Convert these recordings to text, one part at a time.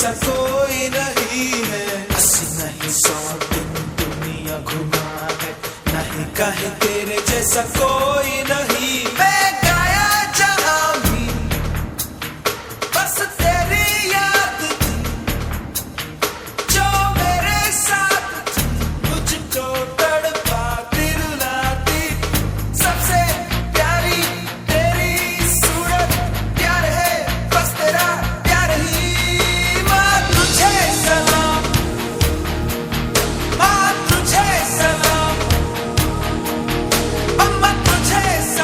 जैसा कोई नहीं है। 80 नहीं 100 दिन दुनिया घुमा है, नहीं कहे तेरे जैसा कोई नहीं। मैं गाया जहां भी बस तेरी याद थी, जो मेरे साथ थी मुझको तड़पाती रुलाती। सबसे प्यारी तेरी सूरत, प्यार है बस तेरा प्यार ही। माँ तुझे सलाम, माँ तुझे सलाम, अम्मा तुझे सलाम।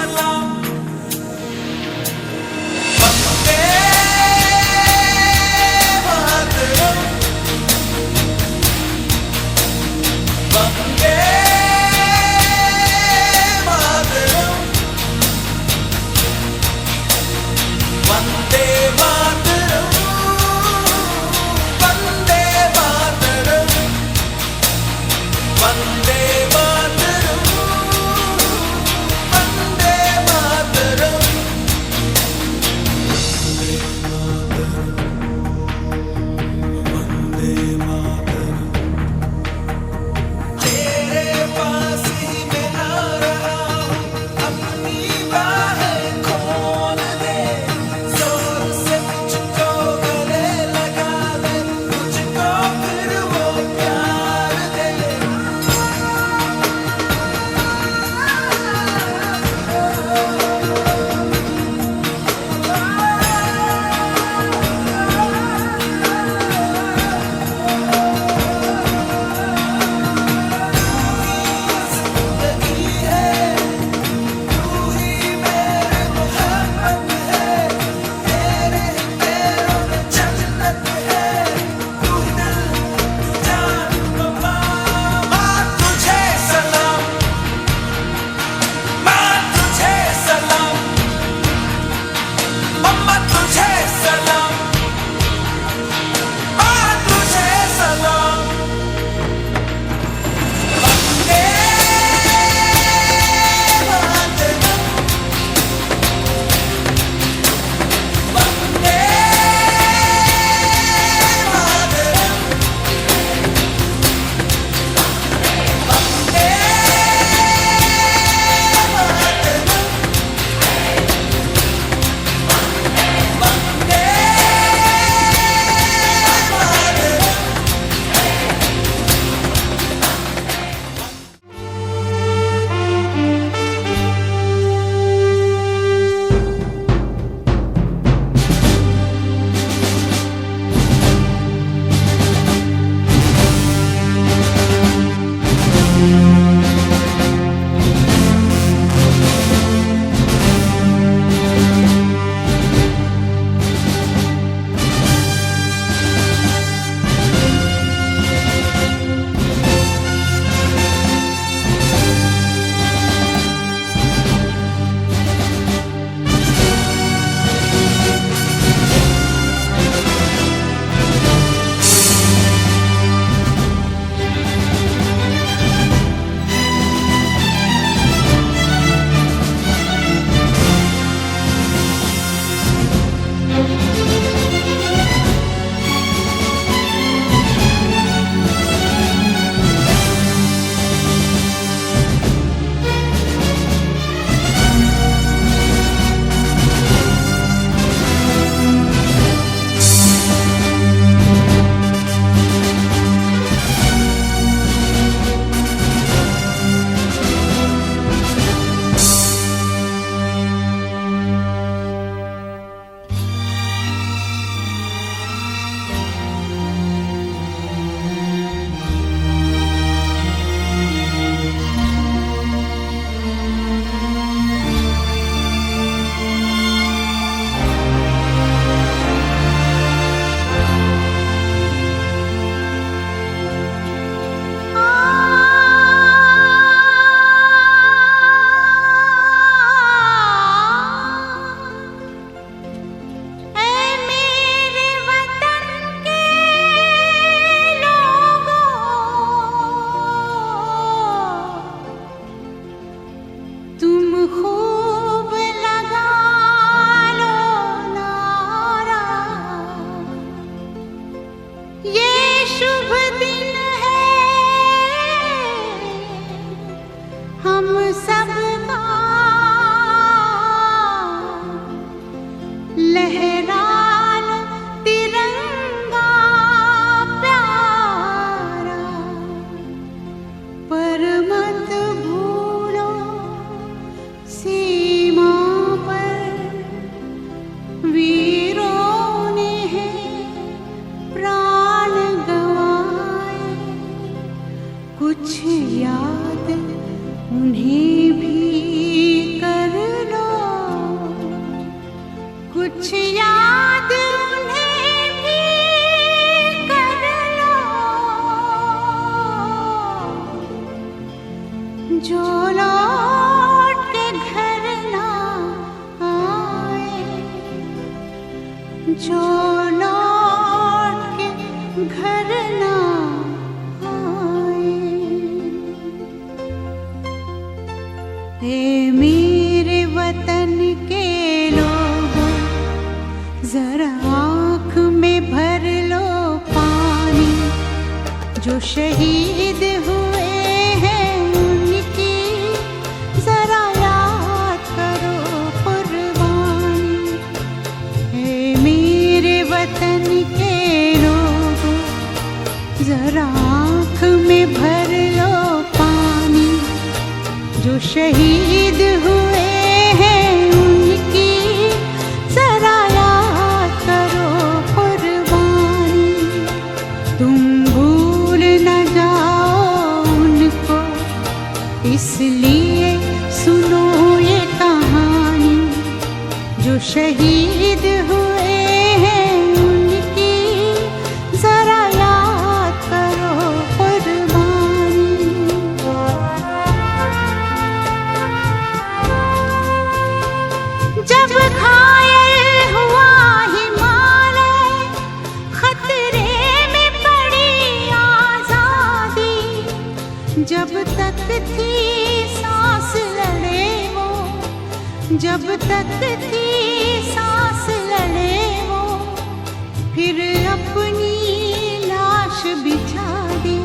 जो लौट के घर ना आए। ए मेरे वतन के लोगों, जरा आँख में भर लो पानी। जो शहीद हुए हैं उनकी जरा याद करो कुर्बानी। ए मेरे वतन के लोगों, जरा आँख में भर लो पानी। जो शहीद हुए हैं उनकी जरा याद करो कुर्बानी। तुम भूल न जाओ उनको, इसलिए सुनो ये कहानी। जो शहीद हुए हैं उनकी जरा याद करो कुर्बानी। जब घायल हुआ हिमालय, खतरे में पड़ी आजादी। जब तक थी सांस लड़े वो, जब तक थी सांस लड़े वो, फिर अपनी लाश बिछा दी।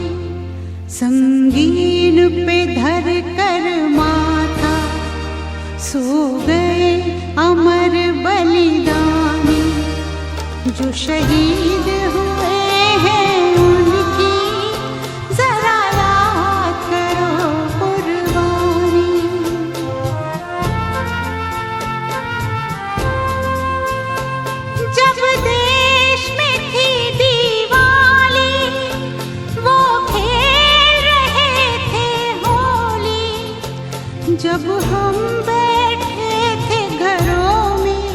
संगीन पे धर कर माथा सो गए अमर बलिदानी। जो शहीद हुए हैं उनकी जरा याद करो कुर्बानी। जब देश में थी दिवाली, वो खेल रहे थे होली। जब हम बैठे थे घरों में,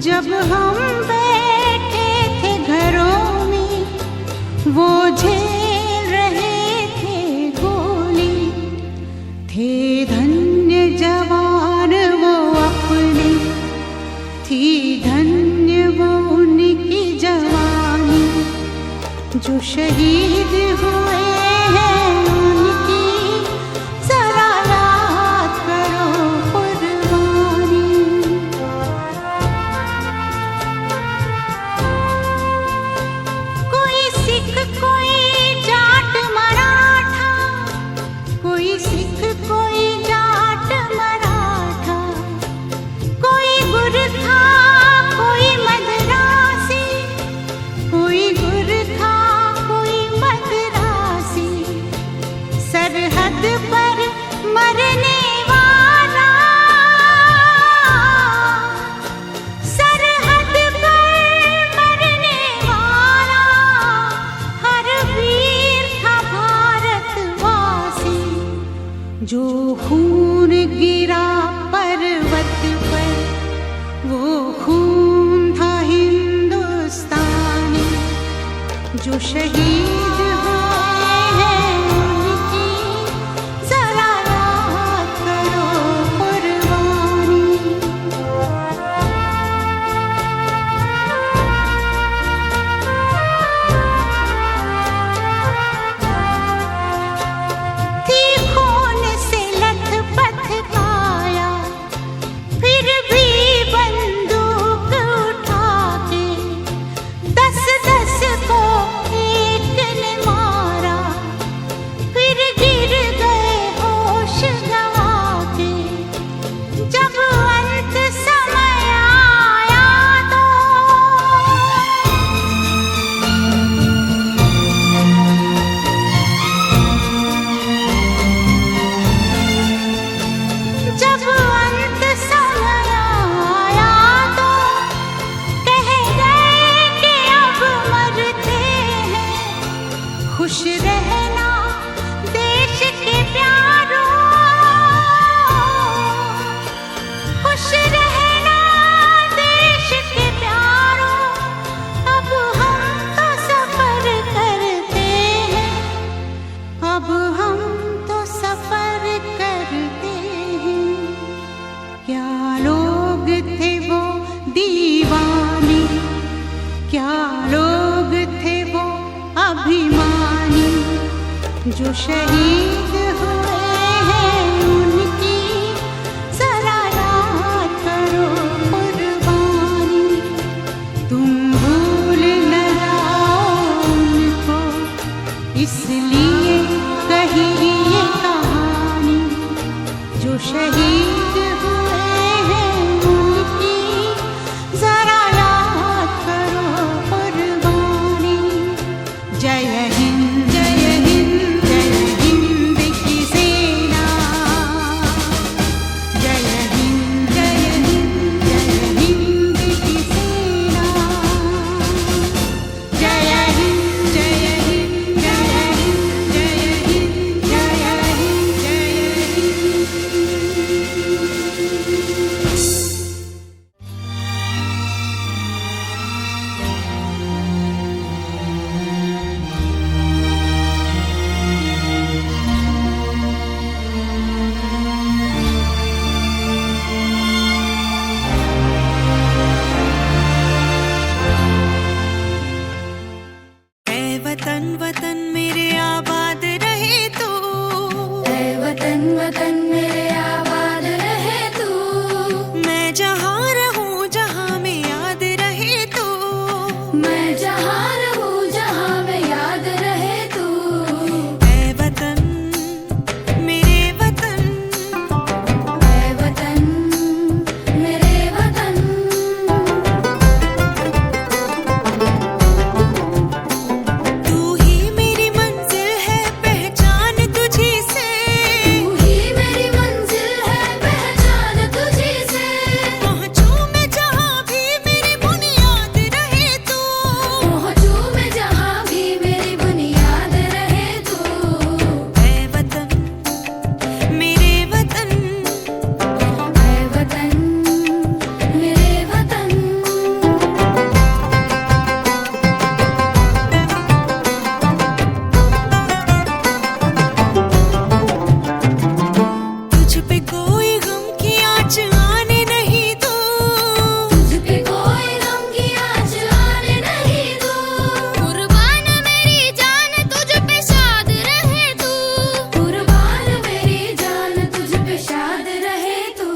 जब हम बैठे थे घरों में, वो झेल रहे थे गोली। थे धन्य जवान वो अपने, थी धन्य वो उनकी जवानी। जो शहीद हुए हैं उनकी जरा याद करो कुर्बानी। कोई सिख कोई जाट मराठा, कोई सिख कोई जाट मराठा। कोई गुरखा कोई मद्रासी, कोई गुरखा कोई मद्रासी। सरहद पर मरने वाला, सरहद पर मरने वाला, हर वीर था भारतवासी। जो खून गिरा पर्वत पर, वो खून था हिंदुस्तानी। जो शहीद हुए हैं उनकी जरा याद करो कुर्बानी। थी खून से लथपथ काया, फिर भी बंदूक उठा के 10-10 को एक ने मारा। फिर गिर गए होश गंवा के। जब अंत समय आया तो जब अंत समय आया तो कह गए कि अब मरते हैं। खुश रहना देश के प्यारों, खुश रहना देश के प्यारों। अब हम तो सफर करते हैं, अब हम तो सफर करते हैं। क्या लोग थे वो दीवाने, जो शहीद हुए हैं उनकी जरा याद करो कुर्बानी। तुम भूल न जाओ उनको, इसलिए कही ये कहानी। जो शहीद हुए हैं उनकी जरा याद करो कुर्बानी। जय हिंद जय हिंद जय हिंद की सेना। जय हिंद जय हिंद जय हिंद की सेना। जय हिंद जय हिंद जय हिंद जय हिंद जय हिंद जय हिंद। ऐ वतन वतन मेरे आबाद रहे तू। ऐ वतन वतन मेरे आबाद रहे तू। मैं जहाँ रहूँ जहाँ में याद रहे तू। मैं जहाँ रहूँ जहाँ में याद रहे तू। ऐ वतन मेरे वतन। ऐ वतन मेरे वतन। तू ही मेरी मंजिल है पहचान तुझी से। तू ही मेरी मंजिल है पहचान तुझी से। पहुँचूं मैं जहाँ भी मेरी बुनियाद रहे तू। पहुँचूं मैं जहाँ भी मेरी बुनियाद रहे तू। ऐ वतन मेरे वतन। ऐ वतन मेरे वतन। तुझ पे कोई गम की आँच आने नहीं दूँ। तुझ पे कोई गम की आँच आने नहीं दूँ। कुर्बान मेरी जान तुझ पे शाद रहे तू। कुर्बान मेरी जान तुझ पे शाद रहे तू।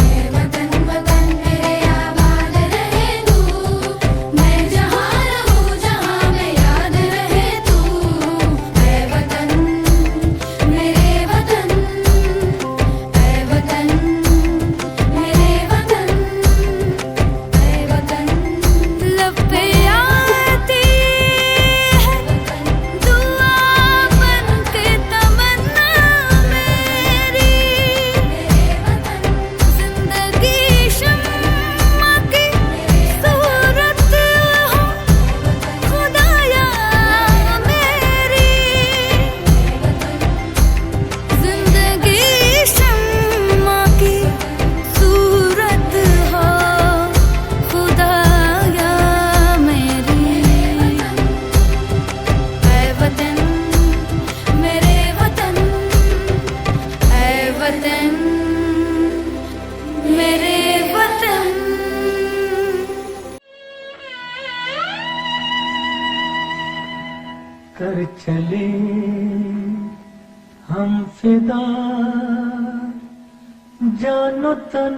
ऐ वतन वतन मेरे आबाद रहे तू। मैं जहाँ रहूँ जहाँ में याद रहे तू। ऐ वतन मेरे वतन। ऐ वतन मेरे वतन। ऐ वतन लब पे आती है दुआ बन के तमन्ना मेरी। जिंदगी शम्मा की सूरत हो खुदाया मेरी। जिंदगी शम्मा की सूरत हो खुदाया मेरी। ऐ वतन मेरे वतन। ऐ वतन मेरे वतन। कर चले हम फिदा जानो तन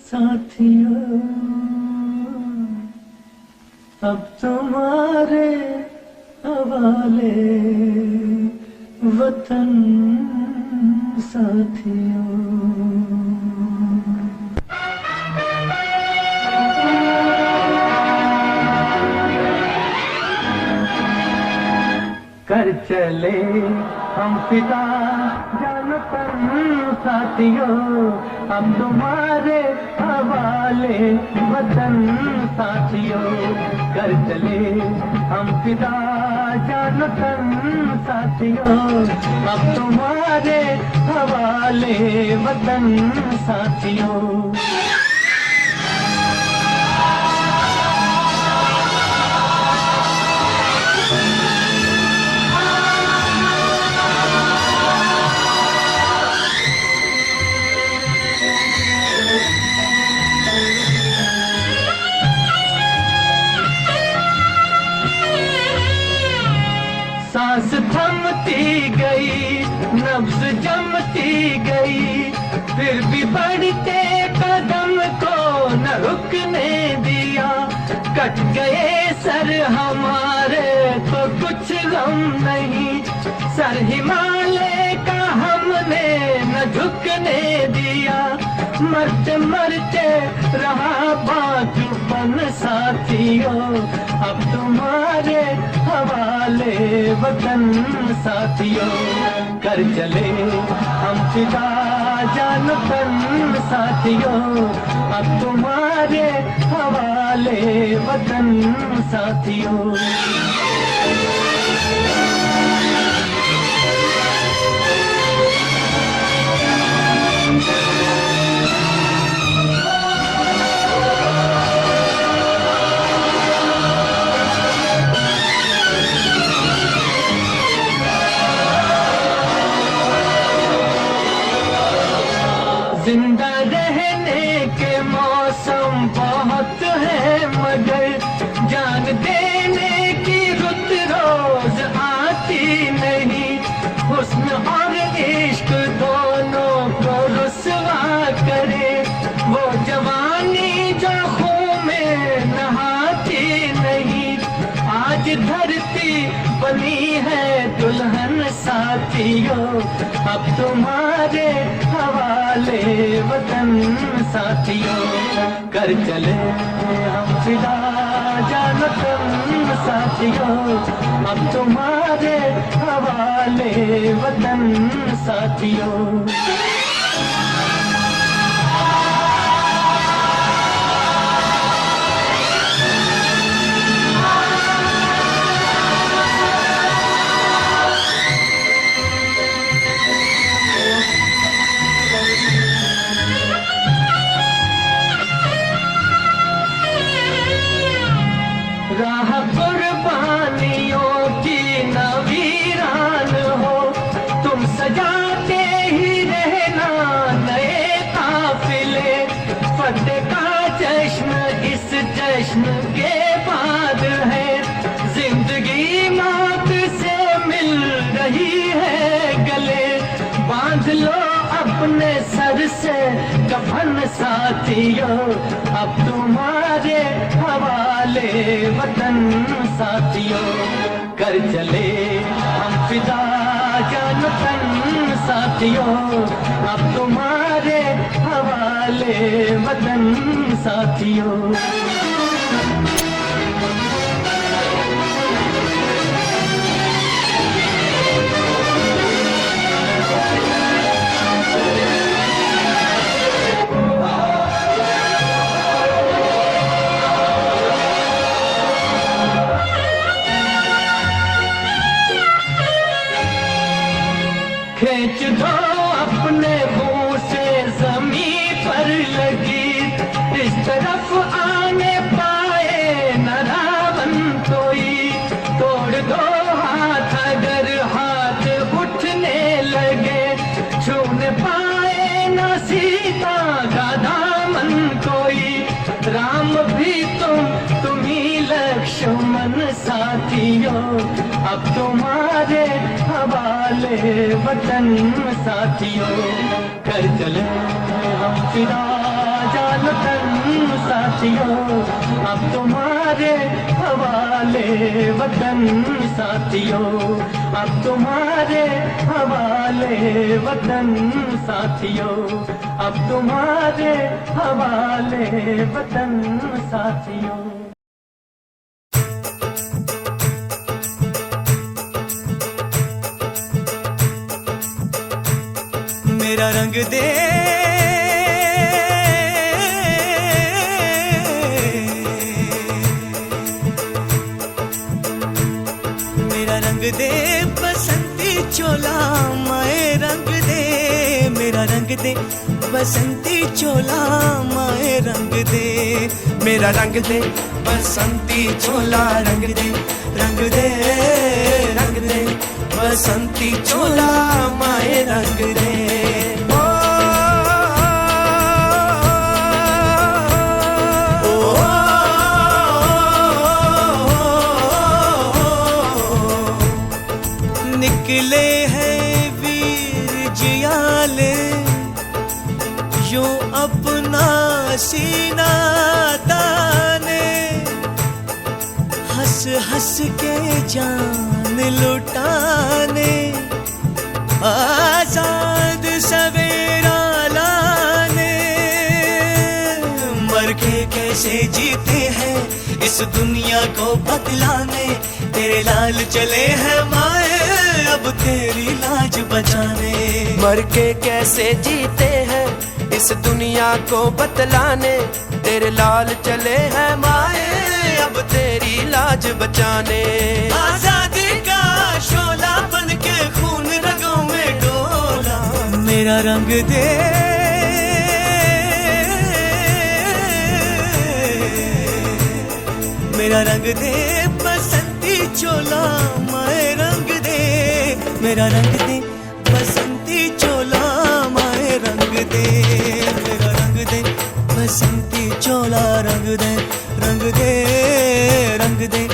साथियों। अब तुम्हारे हवाले वतन साथियों। कर चले हम फिदा जान तन साथियों। हम तुम्हारे हवाले वतन साथियों। कर चले हम फिदा जान तन साथियों। हम तुम्हारे हवाले वतन साथियों। सांस था फिर भी बढ़ते कदम को न रुकने दिया। कट गए सर हमारे तो कुछ गम नहीं, सर हिमालय का हमने न झुकने दिया। मरते मरते रहा बाजूपन साथियों, अब तुम्हारे हवाले वतन साथियों। कर चले हम फिदा जान तन साथियों, अब तुम्हारे हवाले वतन साथियों। जिंदा रहने के मौसम बहुत है, मगर जान देने की रुत रोज आती नहीं। हुस्न और इश्क दोनों को रुसवा करे, वो जवानी जो खून में नहाती नहीं। आज धरती बनी है दुल्हन साथियों, अब तुम्हारे हवाले वतन साथियों। कर चले हम फिदा जान तन साथियों, अब तुम्हारे हवाले वतन साथियों। राह कुर्बानियों की न वीरान हो, तुम सजाते ही रहना नए काफिले। फतेह का जश्न इस जश्न के बाद है, जिंदगी मौत से मिल रही है गले। बांध लो अपने सर से कफन साथियों, अब तुम्हारे हवाले वतन साथियों। कर चले हम फिदा जान तन साथियों, अब तुम्हारे हवाले वतन साथियों। खींच दो अपने मुंह से जमीन पर लगी, इस तरफ आने पाए न रावण कोई। तोड़ दो हाथ अगर हाथ उठने लगे, छूने पाए न सीता का दामन कोई। राम भी तुम ही लक्ष्मण साथियों, अब तुम्हारे हवाले वतन साथियों। कर चले हम फिदा जान तन साथियों, अब तुम्हारे हवाले वतन साथियों। अब तुम्हारे हवाले वतन साथियों, अब तुम्हारे हवाले वतन साथियों। मेरा रंग दे मेरा रंग दे बसंती चोला, माए रंग दे मेरा रंग दे बसंती चोला, माए रंग दे मेरा रंग दे बसंती चोला। रंग दे रंग दे रंग दे बसंती चोला, माए रंग दे। निकले हैं वीर जियाले, यूं अपना सीना ताने, हंस हंस के जान लुटाने, आजाद सवेरा लाने। मर के कैसे जीते हैं इस दुनिया को बतलाने, तेरे लाल चले हैं माए अब तेरी लाज बचाने। मर के कैसे जीते हैं इस दुनिया को बतलाने, तेरे लाल चले हैं माए अब तेरी लाज बचाने। आजादी का शोला बन के खून रगों में डोला, मेरा रंग दे मेरा रंग दे बसंती चोला, माए रंग दे मेरा रंग दे बसंती चोला, माए रंग दे मेरा रंग दे बसंती चोला, रंग दे रंग दे रंग दे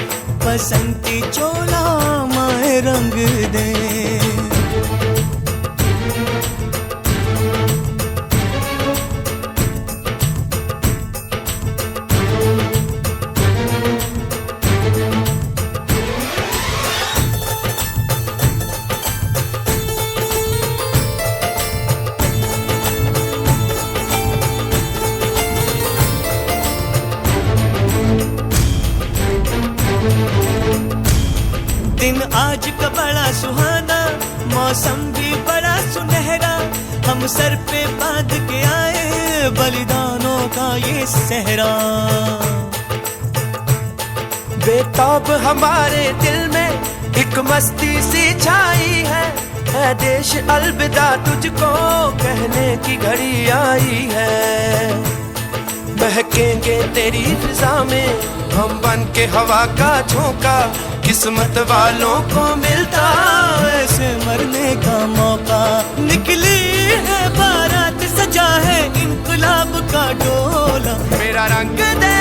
बसंती चोला, माए रंग दे। दिन आज का बड़ा सुहाना, मौसम भी बड़ा सुनहरा, हम सर पे बांध के आए बलिदानों का ये सहरा। बेताब हमारे दिल में एक मस्ती सी छाई है देश अलविदा तुझको कहने की घड़ी आई है। महकेंगे तेरी फिजा में हम बन के हवा का झोंका, किस्मत वालों को मिलता ऐसे मरने का मौका। निकली है बारात, सजा है इनकलाब का डोला, मेरा रंग दे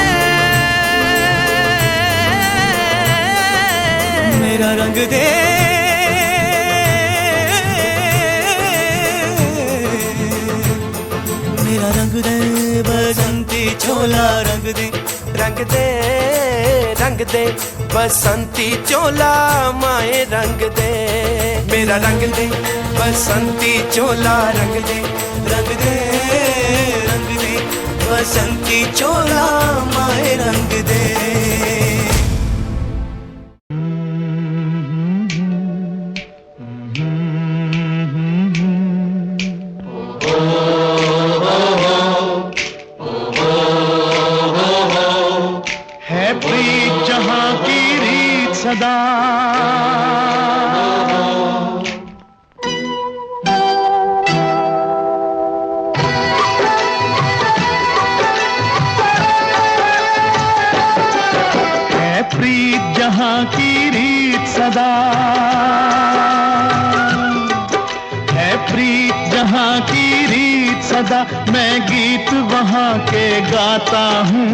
मेरा रंग दे मेरा रंग दे बसंती चोला, रंग दे रंग दे रंग दे बसंती चोला, माए रंग दे मेरा रंग दे बसंती चोला, रंग दे रंग दे रंग दे बसंती चोला, माए रंग दे। सदा है प्रीत जहां की रीत सदा, है प्रीत जहां की रीत सदा, मैं गीत वहां के गाता हूँ,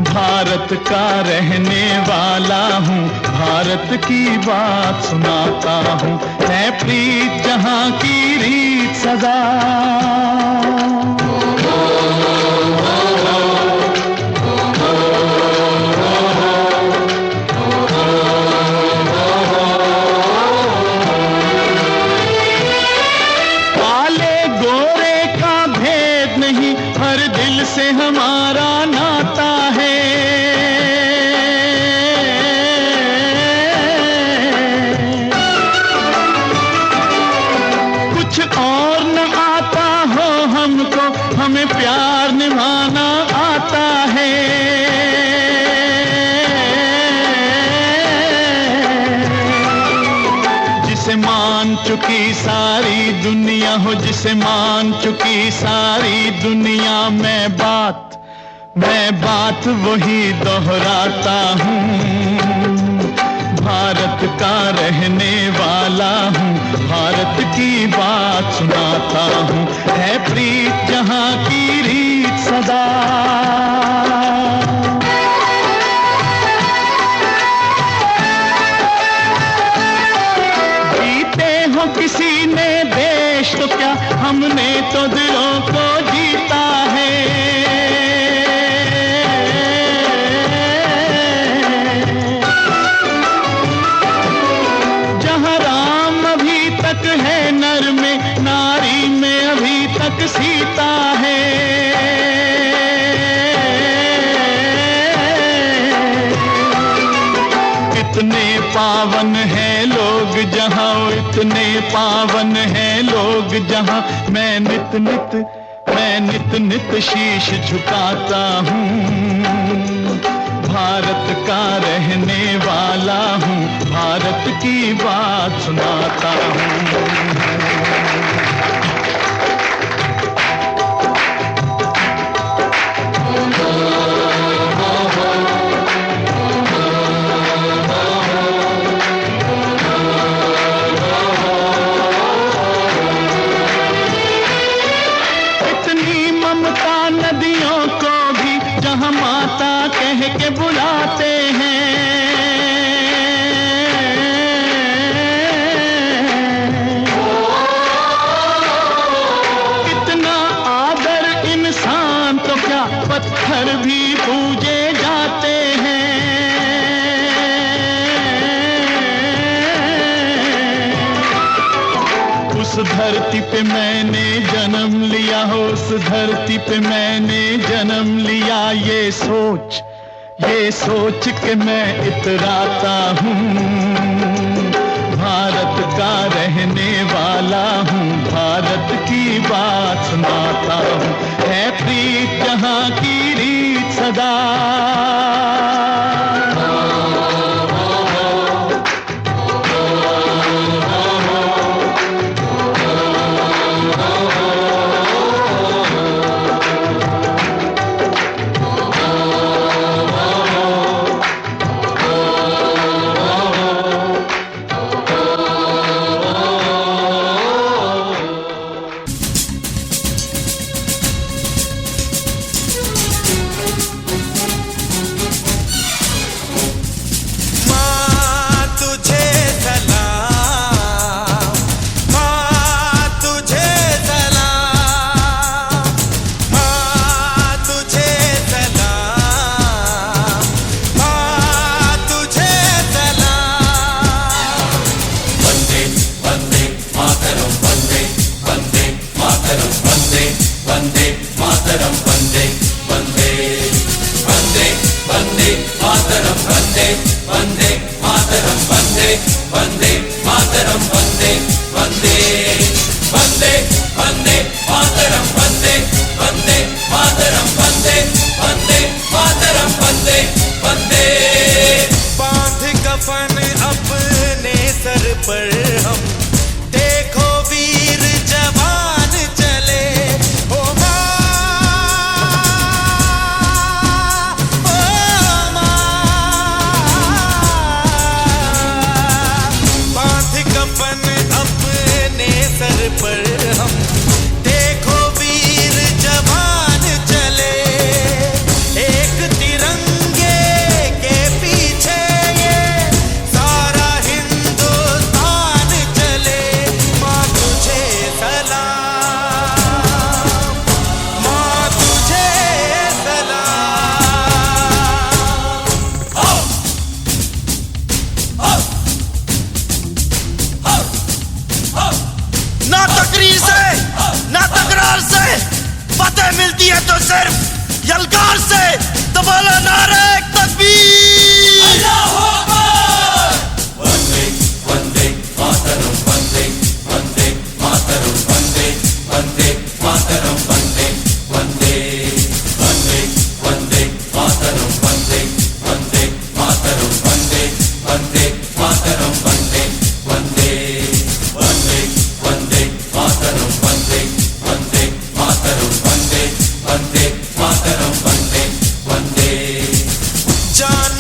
भारत का रहने वाला हूँ, भारत की बात सुनाता हूँ, है प्रीत जहाँ की रीत सदा। काले गोरे का भेद नहीं, हर दिल से हमारा नाता है, और न आता हो हमको, हमें प्यार निभाना आता है। जिसे मान चुकी सारी दुनिया हो, जिसे मान चुकी सारी दुनिया, मैं बात वही दोहराता हूँ, भारत का रहने वाला हूँ, भारत की बात सुनाता हूँ, है प्रीत जहाँ की रीत सदा। जीते हो किसी ने देश तो क्या, हमने तो दिलों जीता है। इतने पावन हैं लोग जहां, इतने पावन हैं लोग जहां, मैं नित नित शीश झुकाता हूँ। भारत का रहने वाला हूँ, भारत की बात सुनाता हूँ। नदियों को भी जहां माता कह के बुलाते हैं, इतना आदर इंसान तो क्या पत्थर भी पूजे जाते हैं। उस धरती पे मैंने जन्म लिया हो, उस धरती पे मैंने जन्म लिया, ये सोच के मैं इतराता हूँ। भारत का रहने वाला हूँ, भारत की बात सुनाता हूँ। है प्रीत जहाँ की रीत सदा, मिलती है तो सिर्फ यलगार से। तो बोलो नारे तकबीर। अल्लाहू अकबर। वंदे वंदे मातरम, वंदे वंदे मातरम, वंदे वंदे मातरम, वंदे वंदे वंदे वंदे मातरम, वंदे वंदे मातरम, वंदे वंदे मातरम, वंदे वंदे वंदे वंदे मातरम, वंदे वंदे मातरम, वंदे वंदे मातरम, वंदे वंदे। जान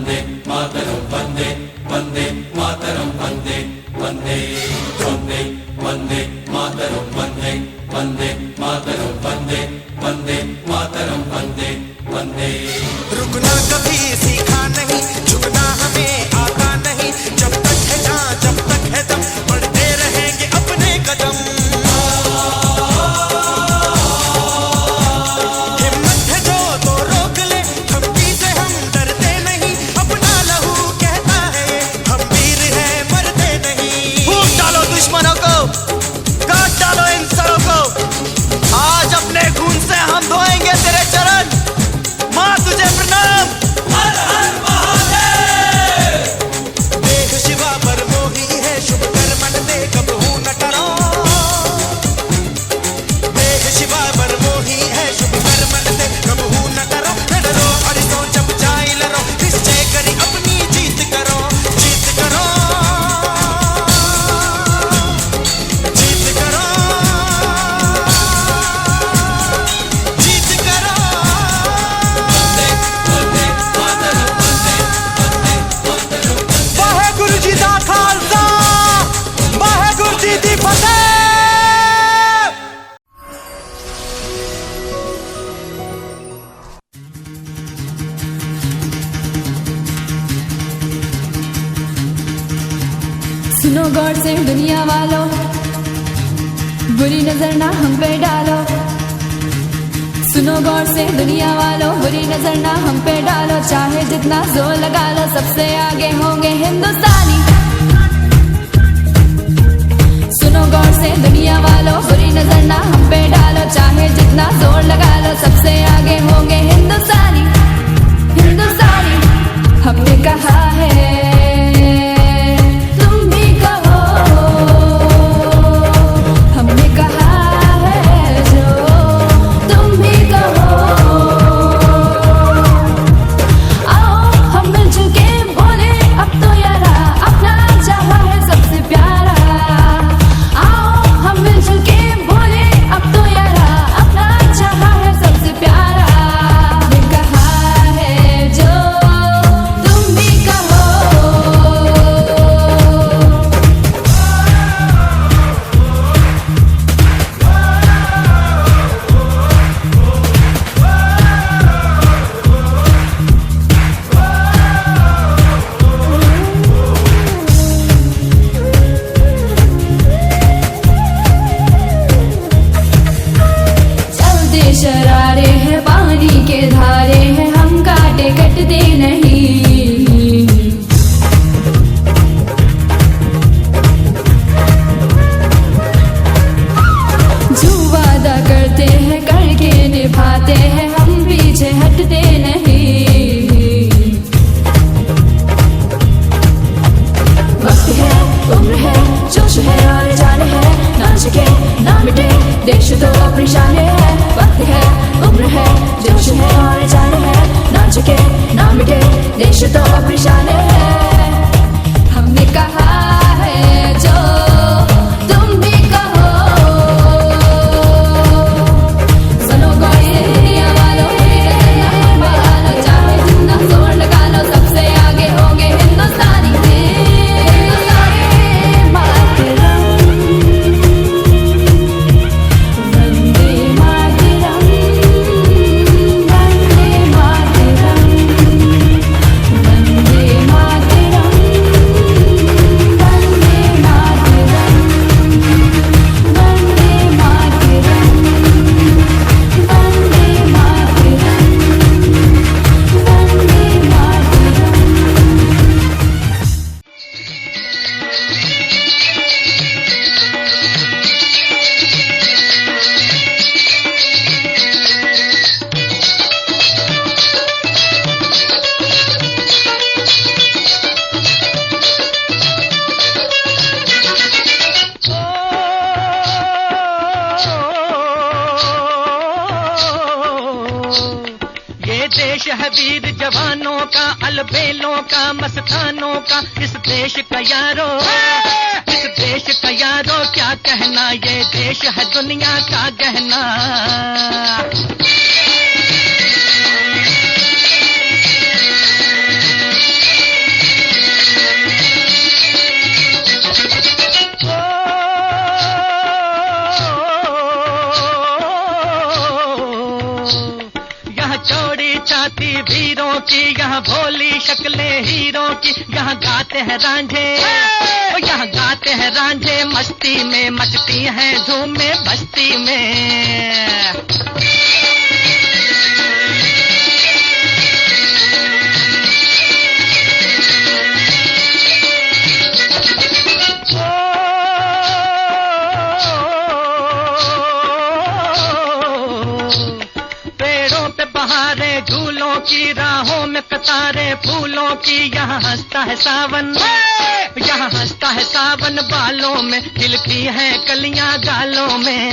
वंदे मातरम वंदे वंदे मातरम वंदे वंदे वंदे वंदे मातरम वंदे वंदे मातरम वंदे वंदे मातरम वंदे वंदे। रुकना कभी सीखा नहीं, झुकना हमें आता नहीं, जब तक है जान जब तक है दम बढ़ते रहेंगे अपने कदम। हिम्मत है जो तो रोक ले, धमकी से हम डरते नहीं, अपना लहू कहता है ये हम वीर हैं मरते नहीं। फूंक डालो दुश्मनों को, काट डालो इन सरों को, आज अपने खून से हम धोएंगे तेरे चरण। माँ तुझे प्रणाम। हर हर महादेव। देख शिवा पर मोही है, शुभ कर मन दे कबहू न डरो। देख शिवा पर मोही है, शुभ कर मन दे कबहू न डरो। न डरो अड़िसो जब जाए लड़ो, निश्चय करी अपनी जीत करो, जीत करो, जीत करो, जीत करो। वाहेगुरु जी दा खालसा, वाहेगुरु जी दी फतेह। सुनो गौर से दुनिया वालों, बुरी नजर ना हम पे डालो। सुनो गौर से दुनिया वालों, बुरी नजर ना हम पे डालो। चाहे जितना जोर लगा लो, सबसे आगे होंगे हिंदुस्तानी। सुनो गौर से दुनिया वालों, बुरी नजर ना हम पे डालो। चाहे जितना जोर लगा लो, सबसे आगे होंगे हिंदुस्तानी, हिंदुस्तानी। हमने कहा है तुम भी कहो, हमने कहा है जो तुम भी कहो। आओ हम मिलजुल के बोले अब तो यारा, अपना चाहा है सबसे प्यारा। आओ हम मिलजुल के बोले अब तो यारा, अपना चाहा है सबसे प्यारा। हमने कहा है जो तुम भी कहो। चलते शरारे हैं, पानी के धारे हैं, हम काटे कटते नहीं। जो वादा करते हैं करके निभाते हैं, हम पीछे हटते नहीं। वक्त है, उम्र है, जोश है और जान है, ना झुके ना मिटे देश तो अपनी शान है। वक्त है, उम्र है, जोश है और जान है, ना झुके ना मिटे देश तो अपनी शान है। हमने कहा है जो तुम भी कहो। सुनो गौर से दुनिया वालों, बुरी नजर ना हम पे डालो। चाहे जितना जोर लगा लो, सबसे आगे होंगे हिंदुस्तानी, हिंदुस्तानी। मातरम वंदे मातरम, वंदे मातरम, वंदे मातरम, वंदे मातरम, वंदे मातरम, वंदे ये देश है वीर जवानों का, अलबेलों का, मस्तानों का। इस देश का यारो, इस देश का यारो क्या कहना, ये देश है दुनिया का गहना। वीरों की, यहाँ भोली शक्लें हीरों की, यहाँ गाते हैं रांझे, यहाँ गाते हैं रांझे, मस्ती में मचती हैं धूम में बस्ती में। झूलों की राहों में कतारे फूलों की, यहाँ हंसता है सावन, यहाँ हंसता है सावन, बालों में खिलती हैं कलियां गालों में।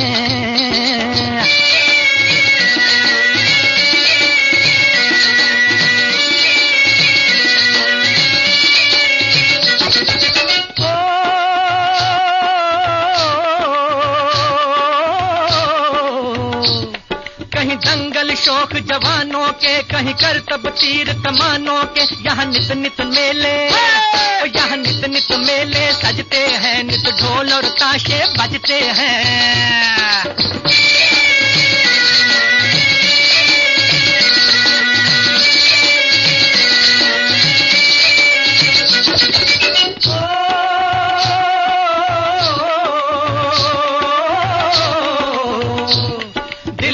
कहीं दंगल शौक जवानों के, कहीं करतब तीर कमानों के, यहाँ नित नित मेले, यहाँ नित नित मेले सजते हैं, नित ढोल और ताशे बजते हैं।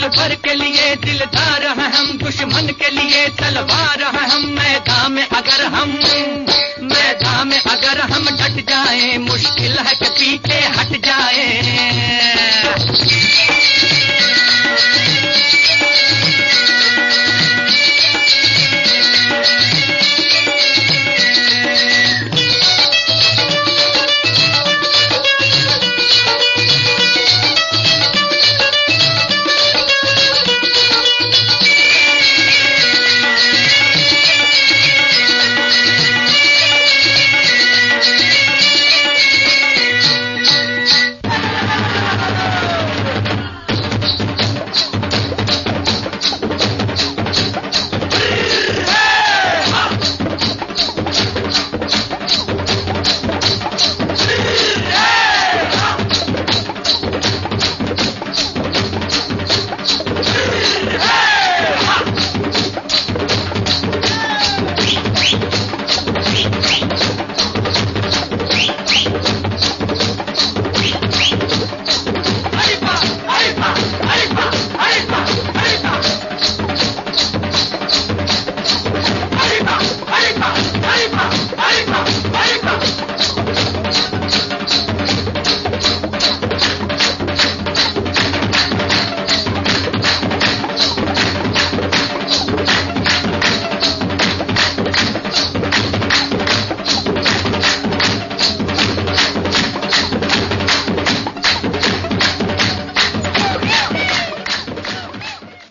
भर के लिए दिलदार हैं हम, दुश्मन के लिए तलवार हैं हम, मैदान में अगर हम डट जाएं, मुश्किल है कि पीछे हट जाएं।